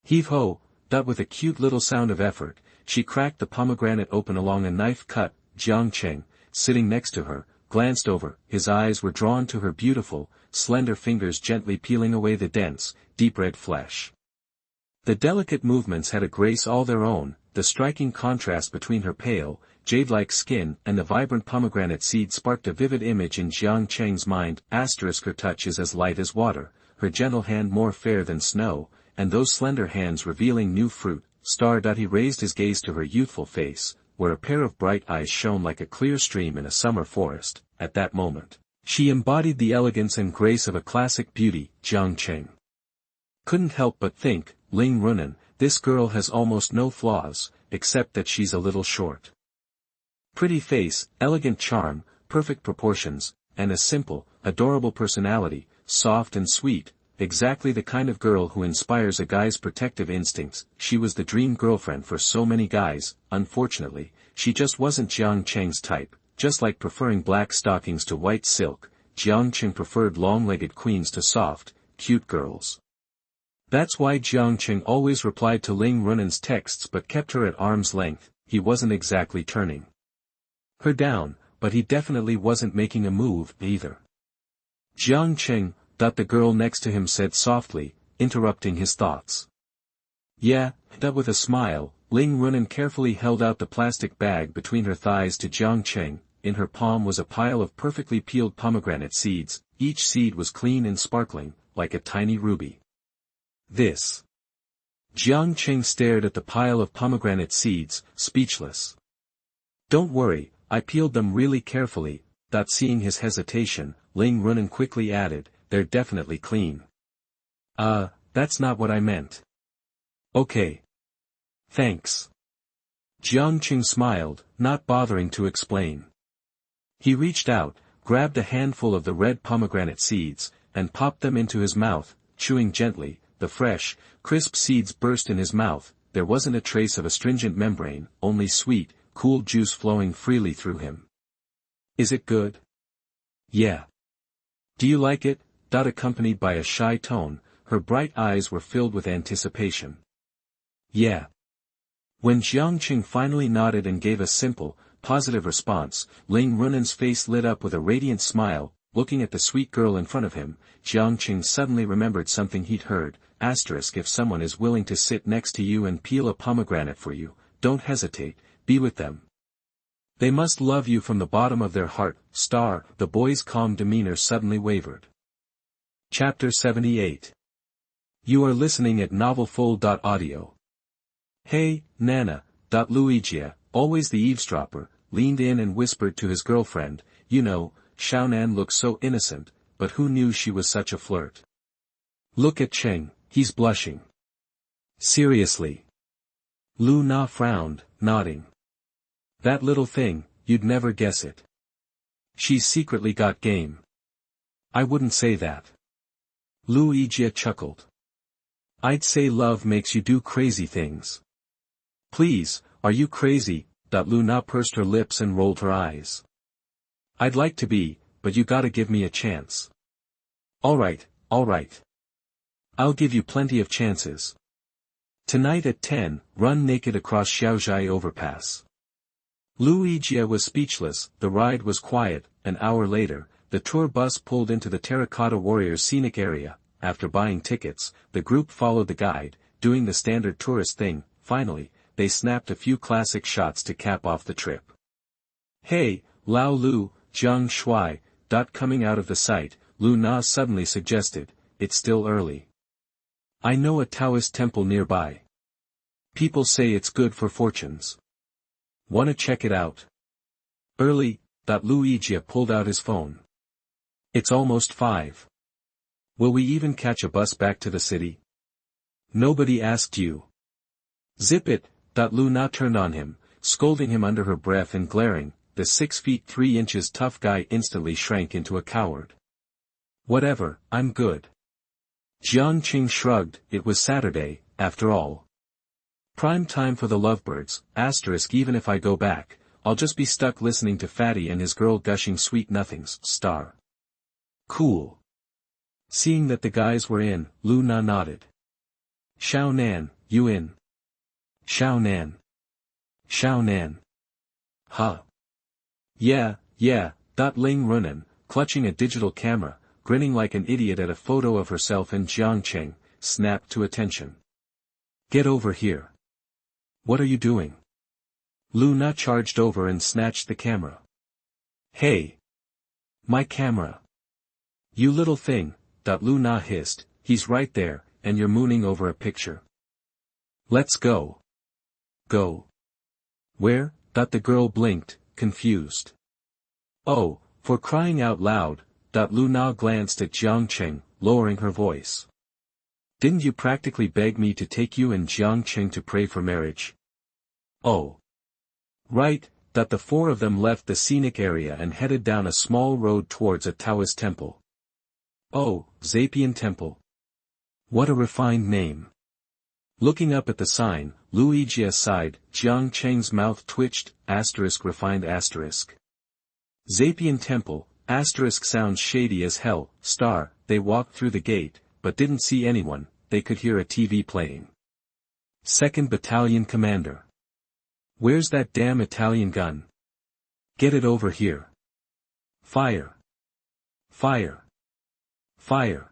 Heave-ho! With a cute little sound of effort, she cracked the pomegranate open along a knife cut. Jiang Cheng, sitting next to her, glanced over. His eyes were drawn to her beautiful, slender fingers gently peeling away the dense, deep red flesh. The delicate movements had a grace all their own. The striking contrast between her pale, jade-like skin and the vibrant pomegranate seed sparked a vivid image in Jiang Cheng's mind. Her touch is as light as water, her gentle hand more fair than snow, and those slender hands revealing new fruit. He raised his gaze to her youthful face, where a pair of bright eyes shone like a clear stream in a summer forest. At that moment, she embodied the elegance and grace of a classic beauty. Jiang Cheng couldn't help but think, Ling Runan, this girl has almost no flaws, except that she's a little short. Pretty face, elegant charm, perfect proportions, and a simple, adorable personality, soft and sweet. Exactly the kind of girl who inspires a guy's protective instincts. She was the dream girlfriend for so many guys. Unfortunately, she just wasn't Jiang Cheng's type. Just like preferring black stockings to white silk, Jiang Cheng preferred long-legged queens to soft, cute girls. That's why Jiang Cheng always replied to Ling Runan's texts but kept her at arm's length. He wasn't exactly turning her down, but he definitely wasn't making a move either. Jiang Cheng, the girl next to him said softly, interrupting his thoughts. Yeah, with a smile, Ling Runan carefully held out the plastic bag between her thighs to Jiang Cheng. In her palm was a pile of perfectly peeled pomegranate seeds. Each seed was clean and sparkling, like a tiny ruby. This. Jiang Cheng stared at the pile of pomegranate seeds, speechless. Don't worry, I peeled them really carefully. Seeing his hesitation, Ling Runan quickly added, they're definitely clean. That's not what I meant. Okay. Thanks. Jiang Cheng smiled, not bothering to explain. He reached out, grabbed a handful of the red pomegranate seeds, and popped them into his mouth, chewing gently. The fresh, crisp seeds burst in his mouth. There wasn't a trace of astringent membrane, only sweet, cool juice flowing freely through him. Is it good? Yeah. Do you like it? Accompanied by a shy tone, her bright eyes were filled with anticipation. Yeah. When Jiang Cheng finally nodded and gave a simple, positive response, Ling Runan's face lit up with a radiant smile. Looking at the sweet girl in front of him, Jiang Cheng suddenly remembered something he'd heard. If someone is willing to sit next to you and peel a pomegranate for you, don't hesitate, be with them. They must love you from the bottom of their heart. The boy's calm demeanor suddenly wavered. Chapter 78. You are listening at Mtlnovel Audio. Hey, Nana. Luigi, always the eavesdropper, leaned in and whispered to his girlfriend, you know, Xiaonan looks so innocent, but who knew she was such a flirt? Look at Cheng, he's blushing. Seriously. Lu Na frowned, nodding. That little thing, you'd never guess it. She's secretly got game. I wouldn't say that. Luigi chuckled. I'd say love makes you do crazy things. Please, are you crazy? Luna pursed her lips and rolled her eyes. I'd like to be, but you gotta give me a chance. Alright. I'll give you plenty of chances. Tonight at 10, run naked across Xiaozhai overpass. Luigi was speechless. The ride was quiet, An hour later, the tour bus pulled into the Terracotta Warriors scenic area. After buying tickets, the group followed the guide, doing the standard tourist thing. Finally, they snapped a few classic shots to cap off the trip. Hey, Lao Lu, Jiang Shui. Coming out of the sight, Lu Na suddenly suggested, it's still early. I know a Taoist temple nearby. People say it's good for fortunes. Wanna check it out? Early. Luigi pulled out his phone. It's almost 5. Will we even catch a bus back to the city? Nobody asked you. Zip it. Lu Na turned on him, scolding him under her breath and glaring. The 6 feet 3 inches tough guy instantly shrank into a coward. Whatever, I'm good. Jiang Cheng shrugged. It was Saturday, after all. Prime time for the lovebirds, *, even if I go back, I'll just be stuck listening to Fatty and his girl gushing sweet nothings, *. Cool. Seeing that the guys were in, Lu Na nodded. Xiao Nan, you in? Xiao Nan. Xiao Nan. Huh. Yeah. Ling Runan, clutching a digital camera, grinning like an idiot at a photo of herself and Jiang Cheng, snapped to attention. Get over here. What are you doing? Lu Na charged over and snatched the camera. Hey. My camera. You little thing, Lu Na hissed, he's right there, and you're mooning over a picture. Let's go. Go. Where? The girl blinked, confused. Oh, for crying out loud, Lu Na glanced at Jiang Cheng, lowering her voice. Didn't you practically beg me to take you and Jiang Cheng to pray for marriage? Oh. Right. The 4 of them left the scenic area and headed down a small road towards a Taoist temple. Oh, Zapian Temple. What a refined name. Looking up at the sign, Luigi sighed. Jiang Cheng's mouth twitched, *refined*. Zapian Temple, * sounds shady as hell, *. They walked through the gate, but didn't see anyone. They could hear a TV playing. 2nd Battalion Commander. Where's that damn Italian gun? Get it over here. Fire. Fire. Fire.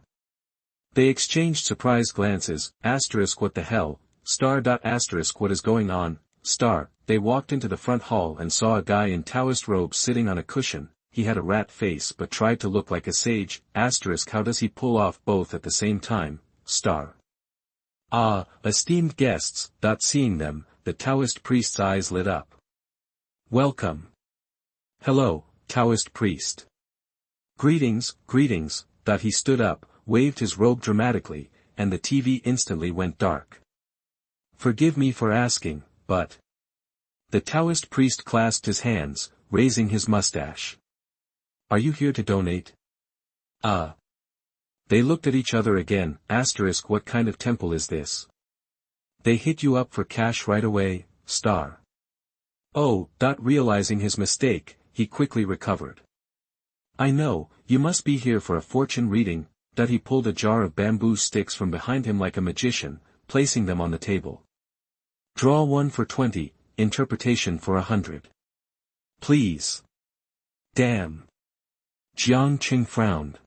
They exchanged surprised glances, *, what the hell, *, what is going on, *. They walked into the front hall and saw a guy in Taoist robes sitting on a cushion. He had a rat face but tried to look like a sage, *, how does he pull off both at the same time, *. Ah, esteemed guests, seeing them, the Taoist priest's eyes lit up. Welcome. Hello, Taoist priest. Greetings. He stood up, waved his robe dramatically, and the TV instantly went dark. Forgive me for asking, but... The Taoist priest clasped his hands, raising his mustache. Are you here to donate? They looked at each other again, *, what kind of temple is this? They hit you up for cash right away, *. Oh, realizing his mistake, he quickly recovered. I know, you must be here for a fortune reading. He pulled a jar of bamboo sticks from behind him like a magician, placing them on the table. Draw one for 20, interpretation for 100. Please. Damn. Jiang Cheng frowned.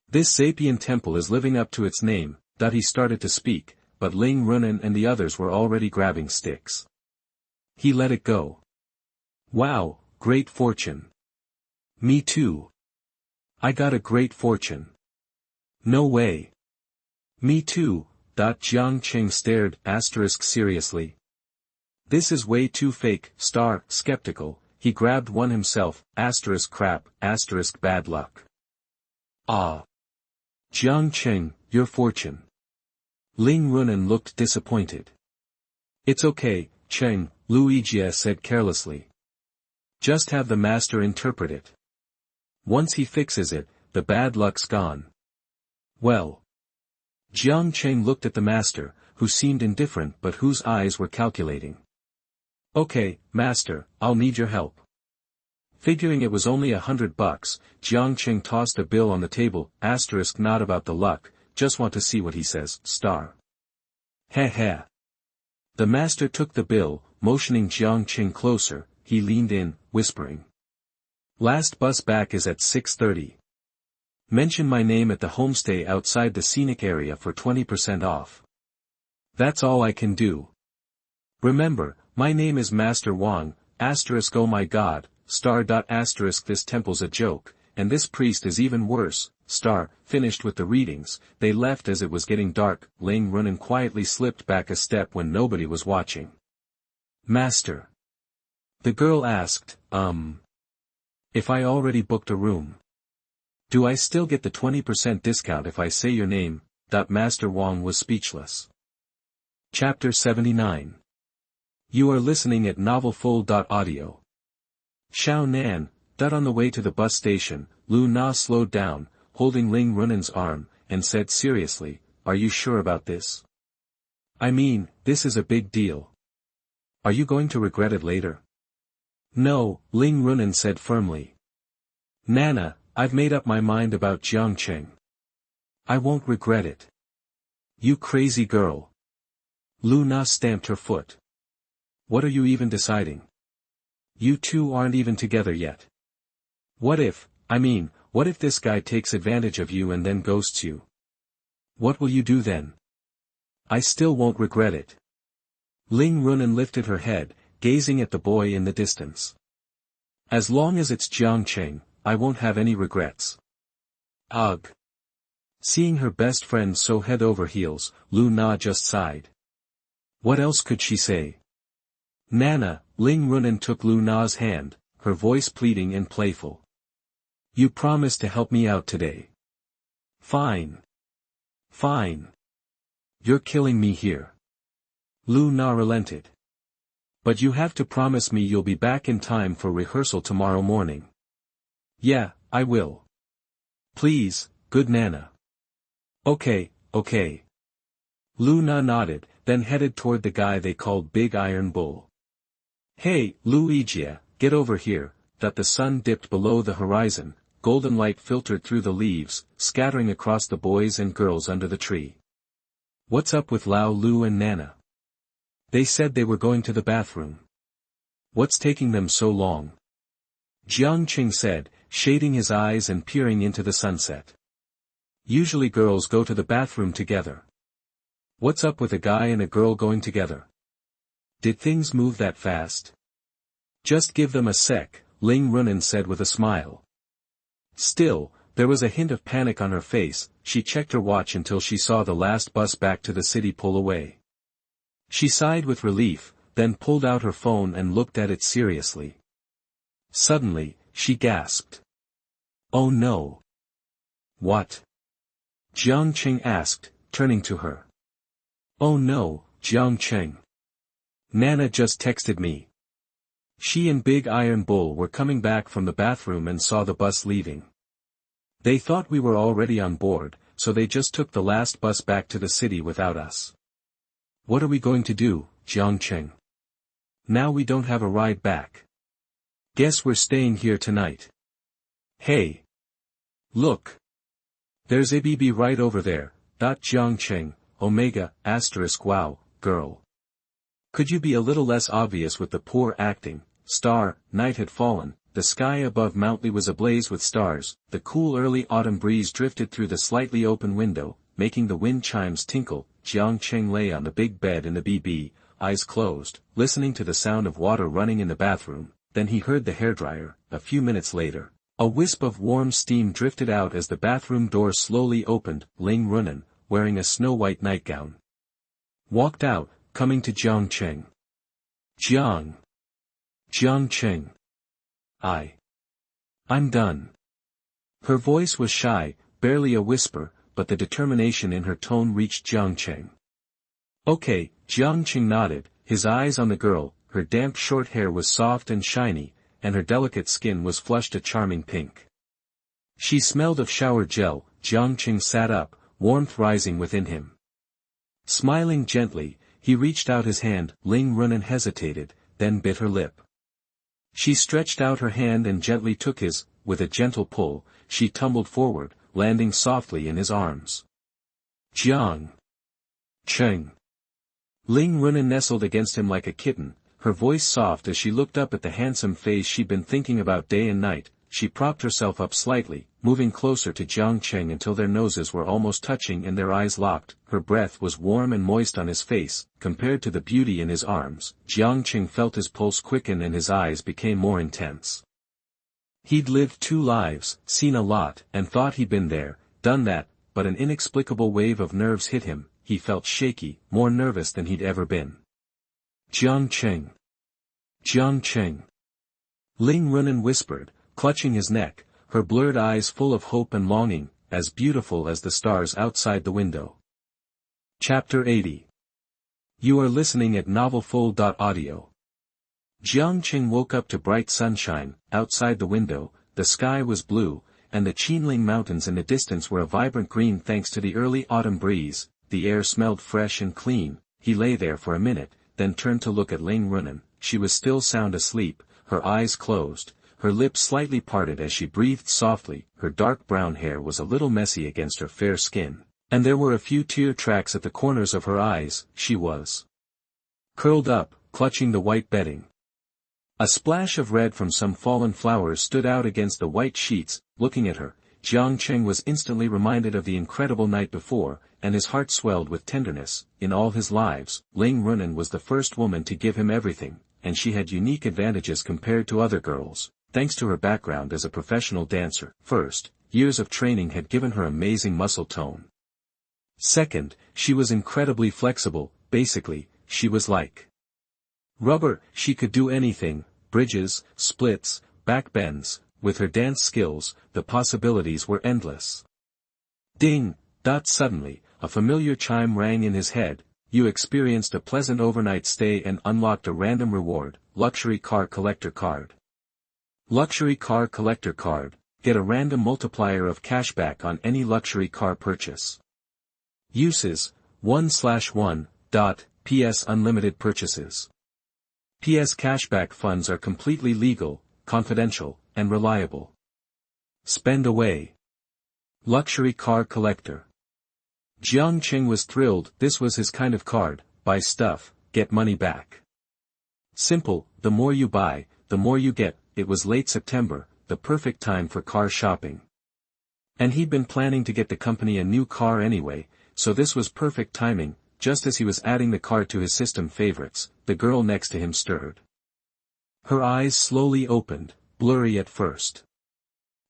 This Zapian temple is living up to its name. He started to speak, but Ling Runan and the others were already grabbing sticks. He let it go. Wow, great fortune. Me too. I got a great fortune. No way. Me too. Jiang Cheng stared, * seriously. This is way too fake, *, skeptical. He grabbed one himself, * crap, * bad luck. Ah. Jiang Cheng, your fortune. Ling Runan looked disappointed. It's okay, Cheng, Luigi said carelessly. Just have the master interpret it. Once he fixes it, the bad luck's gone. Well. Jiang Cheng looked at the master, who seemed indifferent but whose eyes were calculating. Okay, master, I'll need your help. Figuring it was only $100, Jiang Cheng tossed a bill on the table, * not about the luck, just want to see what he says, *. Heh. The master took the bill, motioning Jiang Cheng closer. He leaned in, whispering. Last bus back is at 6:30. Mention my name at the homestay outside the scenic area for 20% off. That's all I can do. Remember, my name is Master Wang, asterisk oh my god, star dot asterisk this temple's a joke, and this priest is even worse, star. Finished with the readings, they left as it was getting dark. Ling Runen quietly slipped back a step when nobody was watching. Master. The girl asked, if I already booked a room. Do I still get the 20% discount if I say your name? Master Wang was speechless. Chapter 79. You are listening at Audio. Xiao Nan. On the way to the bus station, Lu Na slowed down, holding Ling Runen's arm, and said seriously, "Are you sure about this? I mean, this is a big deal. Are you going to regret it later?" "No," Ling Runen said firmly. "Nana, I've made up my mind about Jiang Cheng. I won't regret it." "You crazy girl." Lu Na stamped her foot. "What are you even deciding? You two aren't even together yet. What if this guy takes advantage of you and then ghosts you? What will you do then?" "I still won't regret it." Ling Runen lifted her head, gazing at the boy in the distance. "As long as it's Jiang Cheng, I won't have any regrets." Ugh. Seeing her best friend so head over heels, Lu Na just sighed. What else could she say? "Nana," Ling Runen took Lu Na's hand, her voice pleading and playful. "You promised to help me out today." "Fine. Fine. You're killing me here." Lu Na relented. "But you have to promise me you'll be back in time for rehearsal tomorrow morning." "Yeah, I will. Please, good Nana." Okay. Lu Na nodded, then headed toward the guy they called Big Iron Bull. "Hey, Luigia, get over here." The sun dipped below the horizon, golden light filtered through the leaves, scattering across the boys and girls under the tree. "What's up with Lao Lu and Nana? They said they were going to the bathroom. What's taking them so long?" Jiang Cheng said, shading his eyes and peering into the sunset. "Usually girls go to the bathroom together. What's up with a guy and a girl going together? Did things move that fast?" "Just give them a sec," Ling Runen said with a smile. Still, there was a hint of panic on her face. She checked her watch until she saw the last bus back to the city pull away. She sighed with relief, then pulled out her phone and looked at it seriously. Suddenly, she gasped. "Oh no." "What?" Jiang Cheng asked, turning to her. "Oh no, Jiang Cheng. Nana just texted me. She and Big Iron Bull were coming back from the bathroom and saw the bus leaving. They thought we were already on board, so they just took the last bus back to the city without us. What are we going to do, Jiang Cheng? Now we don't have a ride back. Guess we're staying here tonight. Hey. Look. There's ABB right over there. Jiang Cheng, Omega, asterisk wow, girl. Could you be a little less obvious with the poor acting? Star. Night had fallen, the sky above Mtlnovel was ablaze with stars, the cool early autumn breeze drifted through the slightly open window, making the wind chimes tinkle. Jiang Cheng lay on the big bed in the BB, eyes closed, listening to the sound of water running in the bathroom. Then he heard the hairdryer. A few minutes later, a wisp of warm steam drifted out as the bathroom door slowly opened. Ling Runen, wearing a snow-white nightgown, walked out, coming to Jiang Cheng. Jiang Cheng. I'm done." Her voice was shy, barely a whisper, but the determination in her tone reached Jiang Cheng. "Okay," Jiang Cheng nodded, his eyes on the girl. Her damp short hair was soft and shiny, and her delicate skin was flushed a charming pink. She smelled of shower gel. Jiang Cheng sat up, warmth rising within him. Smiling gently, he reached out his hand. Ling Runen hesitated, then bit her lip. She stretched out her hand and gently took his. With a gentle pull, she tumbled forward, landing softly in his arms. Jiang Cheng. Ling Runen nestled against him like a kitten, her voice soft as she looked up at the handsome face she'd been thinking about day and night. she propped herself up slightly, moving closer to Jiang Cheng until their noses were almost touching and their eyes locked. Her breath was warm and moist on his face, compared to the beauty in his arms. Jiang Cheng felt his pulse quicken and his eyes became more intense. He'd lived 2 lives, seen a lot, and thought he'd been there, done that, but an inexplicable wave of nerves hit him. He felt shaky, more nervous than he'd ever been. Jiang Cheng. Jiang Cheng. Ling Runen whispered, clutching his neck, her blurred eyes full of hope and longing, as beautiful as the stars outside the window. Chapter 80. You are listening at undefeated.audio. Jiang Cheng woke up to bright sunshine. Outside the window, the sky was blue, and the Qinling Mountains in the distance were a vibrant green thanks to the early autumn breeze. The air smelled fresh and clean. He lay there for a minute, then turned to look at Ling Runen. She was still sound asleep, her eyes closed, her lips slightly parted as she breathed softly. Her dark brown hair was a little messy against her fair skin, and there were a few tear tracks at the corners of her eyes. She was curled up, clutching the white bedding. A splash of red from some fallen flowers stood out against the white sheets. Looking at her, Jiang Cheng was instantly reminded of the incredible night before, and his heart swelled with tenderness. In all his lives, Ling Runen was the first woman to give him everything, and she had unique advantages compared to other girls, thanks to her background as a professional dancer. First, years of training had given her amazing muscle tone. Second, she was incredibly flexible. Basically, she was like rubber. She could do anything, bridges, splits, backbends. With her dance skills, the possibilities were endless. Ding! Suddenly, a familiar chime rang in his head. You experienced a pleasant overnight stay and unlocked a random reward, luxury car collector card. Luxury car collector card, get a random multiplier of cashback on any luxury car purchase. Uses, 1/1. PS unlimited purchases. PS cashback funds are completely legal, confidential, and reliable. Spend away. Luxury car collector. Jiang Cheng was thrilled. This was his kind of card. Buy stuff, get money back. Simple, the more you buy, the more you get. It was late September, the perfect time for car shopping. And he'd been planning to get the company a new car anyway, so this was perfect timing. Just as he was adding the card to his system favorites, the girl next to him stirred. Her eyes slowly opened, blurry at first.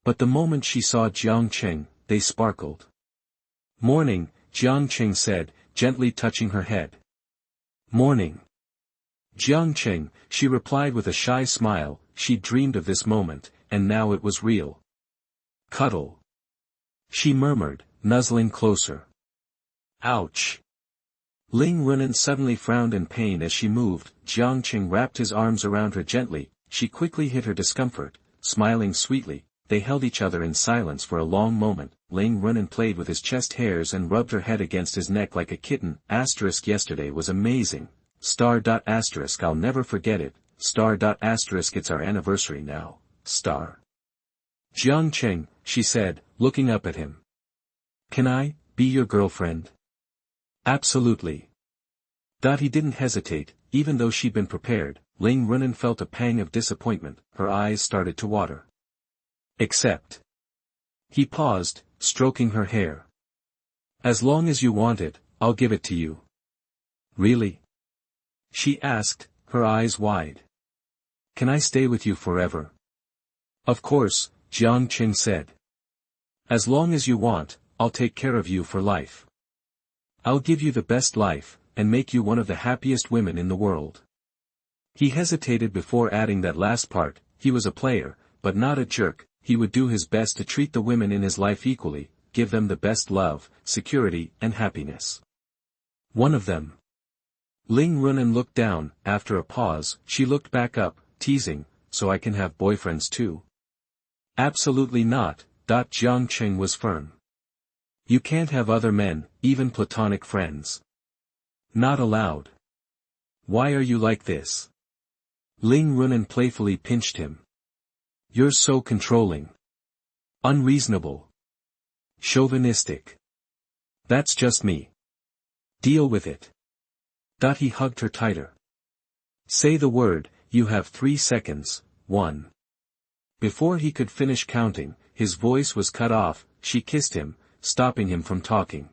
But the moment she saw Jiang Cheng, they sparkled. Morning, Jiang Cheng said, gently touching her head. Morning. Jiang Cheng, she replied with a shy smile. She'd dreamed of this moment, and now it was real. Cuddle. She murmured, nuzzling closer. Ouch. Ling Runen suddenly frowned in pain as she moved. Jiang Cheng wrapped his arms around her gently. She quickly hid her discomfort, smiling sweetly. They held each other in silence for a long moment. Ling Runen played with his chest hairs and rubbed her head against his neck like a kitten. Yesterday was amazing. I'll never forget it. It's our anniversary now. Jiang Cheng, she said, looking up at him. Can I be your girlfriend? Absolutely. He didn't hesitate, even though she'd been prepared. Ling Runen felt a pang of disappointment. Her eyes started to water. Except. He paused, stroking her hair. As long as you want it, I'll give it to you. Really? She asked, her eyes wide. Can I stay with you forever? Of course, Jiang Cheng said. As long as you want, I'll take care of you for life. I'll give you the best life, and make you one of the happiest women in the world. He hesitated before adding that last part. He was a player, but not a jerk. He would do his best to treat the women in his life equally, give them the best love, security, and happiness. One of them. Ling Runen looked down. After a pause, she looked back up, teasing, so I can have boyfriends too? Absolutely not. Jiang Cheng was firm. You can't have other men, even platonic friends. Not allowed. Why are you like this? Ling Runen playfully pinched him. You're so controlling. Unreasonable. Chauvinistic. That's just me. Deal with it. He hugged her tighter. Say the word. You have 3 seconds. 1. Before he could finish counting, his voice was cut off. She kissed him, stopping him from talking.